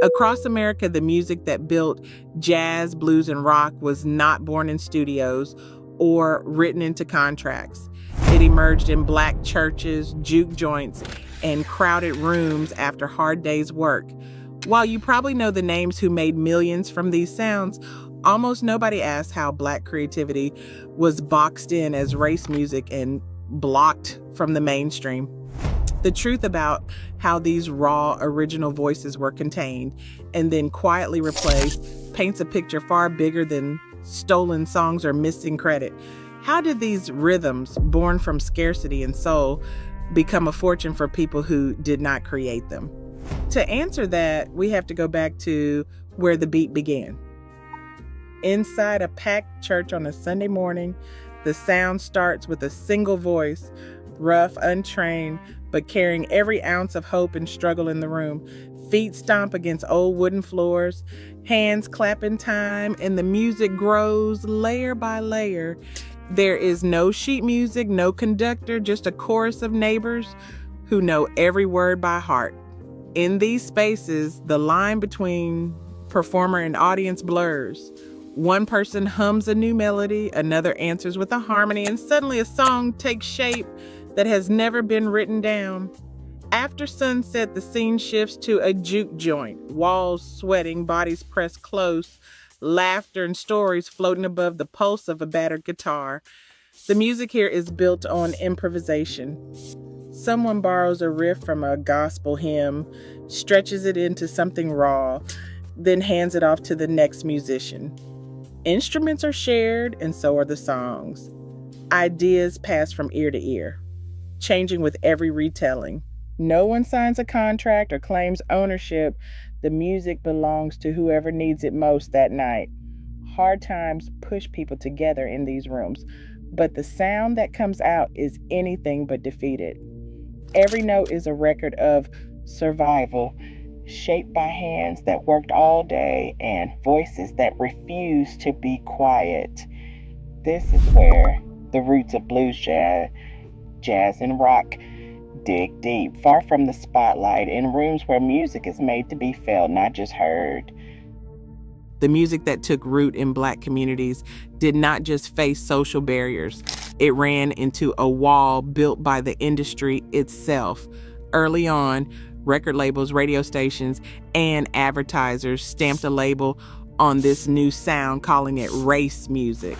Across America, the music that built jazz, blues, and rock was not born in studios or written into contracts. It emerged in Black churches, juke joints, and crowded rooms after hard days' work. While you probably know the names who made millions from these sounds, almost nobody asked how Black creativity was boxed in as race music and blocked from the mainstream. The truth about how these raw, original voices were contained and then quietly replaced paints a picture far bigger than stolen songs or missing credit. How did these rhythms, born from scarcity and soul, become a fortune for people who did not create them? To answer that, we have to go back to where the beat began. Inside a packed church on a Sunday morning, the sound starts with a single voice, rough, untrained, but carrying every ounce of hope and struggle in the room. Feet stomp against old wooden floors, hands clap in time, and the music grows layer by layer. There is no sheet music, no conductor, just a chorus of neighbors who know every word by heart. In these spaces, the line between performer and audience blurs. One person hums a new melody, another answers with a harmony, and suddenly a song takes shape that has never been written down. After sunset, the scene shifts to a juke joint, walls sweating, bodies pressed close, laughter and stories floating above the pulse of a battered guitar. The music here is built on improvisation. Someone borrows a riff from a gospel hymn, stretches it into something raw, then hands it off to the next musician. Instruments are shared, and so are the songs. Ideas pass from ear to ear, changing with every retelling. No one signs a contract or claims ownership. The music belongs to whoever needs it most that night. Hard times push people together in these rooms, but the sound that comes out is anything but defeated. Every note is a record of survival, shaped by hands that worked all day and voices that refused to be quiet. This is where the roots of blues jazz and rock dig deep, far from the spotlight, in rooms where music is made to be felt, not just heard. The music that took root in Black communities did not just face social barriers. It ran into a wall built by the industry itself. Early on, record labels, radio stations, and advertisers stamped a label on this new sound, calling it race music.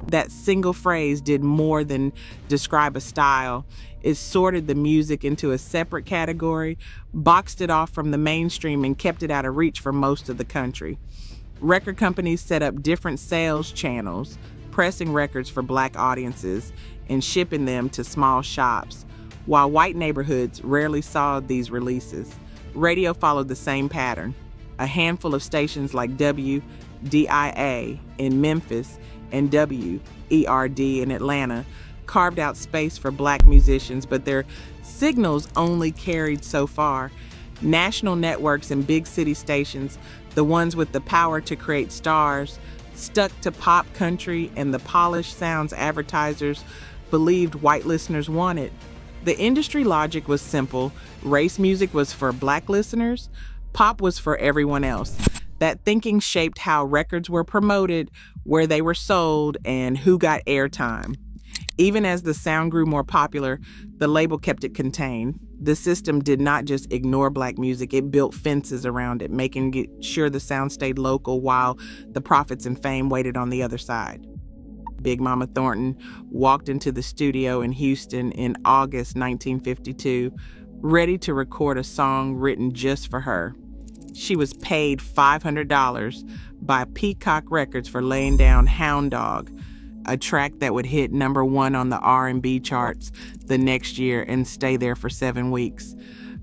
That single phrase did more than describe a style. It sorted the music into a separate category, boxed it off from the mainstream, and kept it out of reach for most of the country. Record companies set up different sales channels, pressing records for Black audiences and shipping them to small shops. While white neighborhoods rarely saw these releases, radio followed the same pattern. A handful of stations like WDIA in Memphis and WERD in Atlanta carved out space for Black musicians, but their signals only carried so far. National networks and big city stations, the ones with the power to create stars, stuck to pop, country, and the polished sounds advertisers believed white listeners wanted. The industry logic was simple. Race music was for Black listeners, pop was for everyone else. That thinking shaped how records were promoted, where they were sold, and who got airtime. Even as the sound grew more popular, the label kept it contained. The system did not just ignore Black music, it built fences around it, making sure the sound stayed local while the profits and fame waited on the other side. Big Mama Thornton walked into the studio in Houston in August 1952, ready to record a song written just for her. She was paid $500 by Peacock Records for laying down Hound Dog, a track that would hit number 1 on the R&B charts the next year and stay there for 7 weeks.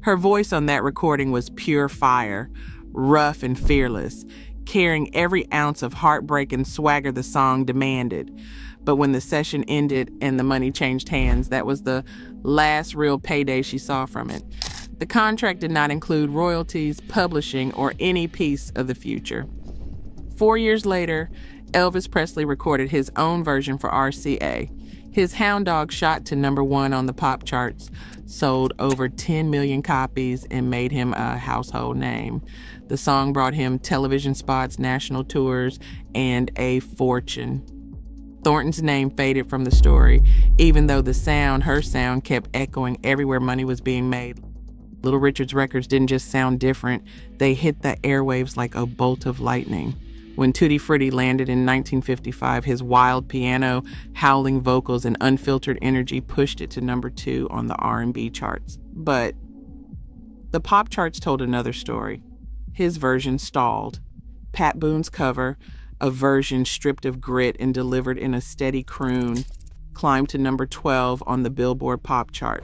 Her voice on that recording was pure fire, rough and fearless, carrying every ounce of heartbreak and swagger the song demanded. But when the session ended and the money changed hands, that was the last real payday she saw from it. The contract did not include royalties, publishing, or any piece of the future. 4 years later, Elvis Presley recorded his own version for RCA. His Hound Dog shot to number 1 on the pop charts, sold over 10 million copies, and made him a household name. The song brought him television spots, national tours, and a fortune. Thornton's name faded from the story, even though her sound, kept echoing everywhere money was being made. Little Richard's records didn't just sound different, they hit the airwaves like a bolt of lightning. When Tutti Frutti landed in 1955, his wild piano, howling vocals, and unfiltered energy pushed it to number 2 on the R&B charts. But the pop charts told another story. His version stalled. Pat Boone's cover, a version stripped of grit and delivered in a steady croon, climbed to number 12 on the Billboard pop chart.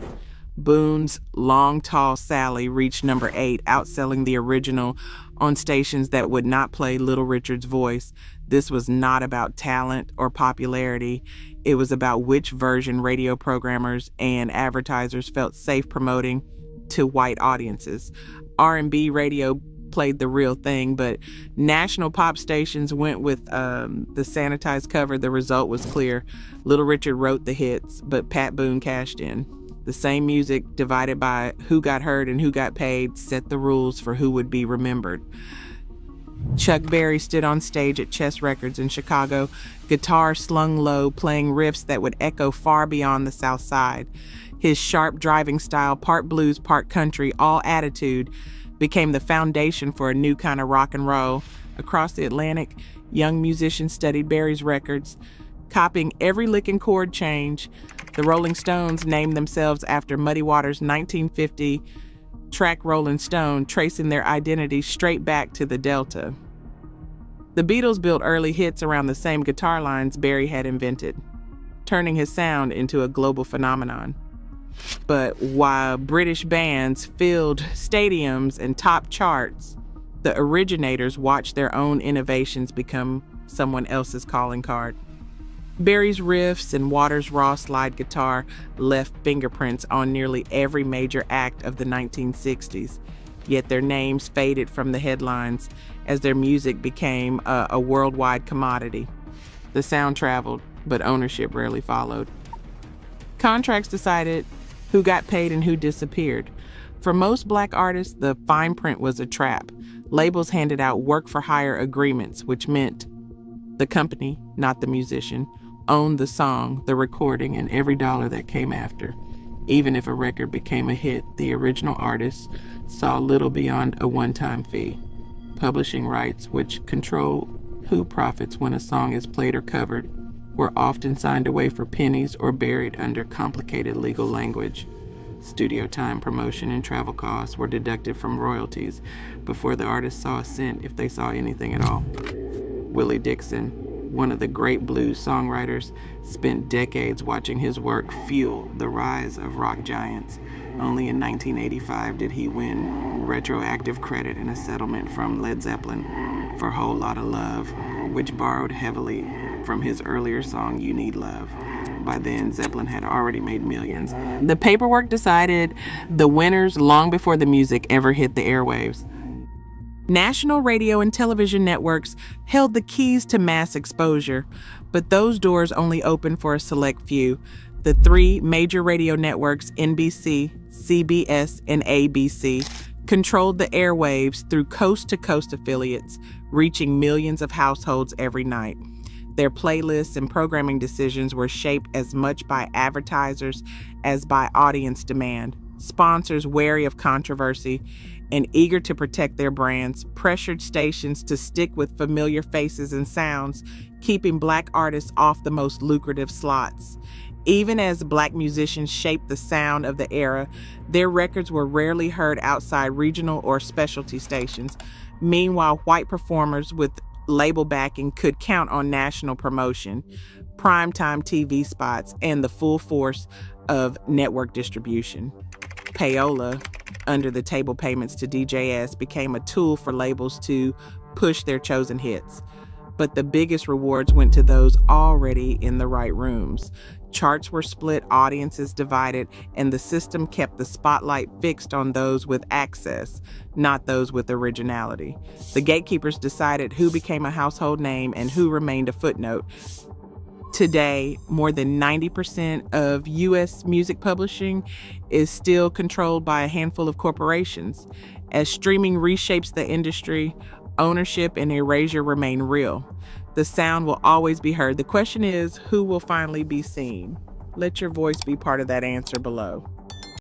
Boone's Long Tall Sally reached number 8, outselling the original on stations that would not play Little Richard's voice. This was not about talent or popularity. It was about which version radio programmers and advertisers felt safe promoting to white audiences. R&B radio played the real thing, but national pop stations went with the sanitized cover. The result was clear. Little Richard wrote the hits, but Pat Boone cashed in. The same music, divided by who got heard and who got paid, set the rules for who would be remembered. Chuck Berry stood on stage at Chess Records in Chicago, guitar slung low, playing riffs that would echo far beyond the South Side. His sharp driving style, part blues, part country, all attitude, became the foundation for a new kind of rock and roll. Across the Atlantic, young musicians studied Berry's records, copying every lick and chord change. The Rolling Stones named themselves after Muddy Waters' 1950 track Rolling Stone, tracing their identity straight back to the Delta. The Beatles built early hits around the same guitar lines Berry had invented, turning his sound into a global phenomenon. But while British bands filled stadiums and top charts, the originators watched their own innovations become someone else's calling card. Berry's riffs and Waters' raw slide guitar left fingerprints on nearly every major act of the 1960s, yet their names faded from the headlines as their music became a worldwide commodity. The sound traveled, but ownership rarely followed. Contracts decided who got paid and who disappeared. For most Black artists, the fine print was a trap. Labels handed out work-for-hire agreements, which meant the company, not the musician, owned the song, the recording, and every dollar that came after. Even if a record became a hit, the original artist saw little beyond a one-time fee. Publishing rights, which control who profits when a song is played or covered, were often signed away for pennies or buried under complicated legal language. Studio time, promotion, and travel costs were deducted from royalties before the artist saw a cent, if they saw anything at all. Willie Dixon, one of the great blues songwriters, spent decades watching his work fuel the rise of rock giants. Only in 1985 did he win retroactive credit in a settlement from Led Zeppelin for Whole Lotta Love, which borrowed heavily from his earlier song, You Need Love. By then, Zeppelin had already made millions. The paperwork decided the winners long before the music ever hit the airwaves. National radio and television networks held the keys to mass exposure, but those doors only opened for a select few. The 3 major radio networks, NBC, CBS, and ABC, controlled the airwaves through coast-to-coast affiliates, reaching millions of households every night. Their playlists and programming decisions were shaped as much by advertisers as by audience demand. Sponsors, wary of controversy and eager to protect their brands, pressured stations to stick with familiar faces and sounds, keeping Black artists off the most lucrative slots. Even as Black musicians shaped the sound of the era, their records were rarely heard outside regional or specialty stations. Meanwhile, white performers with label backing could count on national promotion, primetime TV spots, and the full force of network distribution. Payola, under-the-table payments to DJs, became a tool for labels to push their chosen hits. But the biggest rewards went to those already in the right rooms. Charts were split, audiences divided, and the system kept the spotlight fixed on those with access, not those with originality. The gatekeepers decided who became a household name and who remained a footnote. Today, more than 90% of U.S. music publishing is still controlled by a handful of corporations. As streaming reshapes the industry, ownership and erasure remain real. The sound will always be heard. The question is, who will finally be seen? Let your voice be part of that answer below.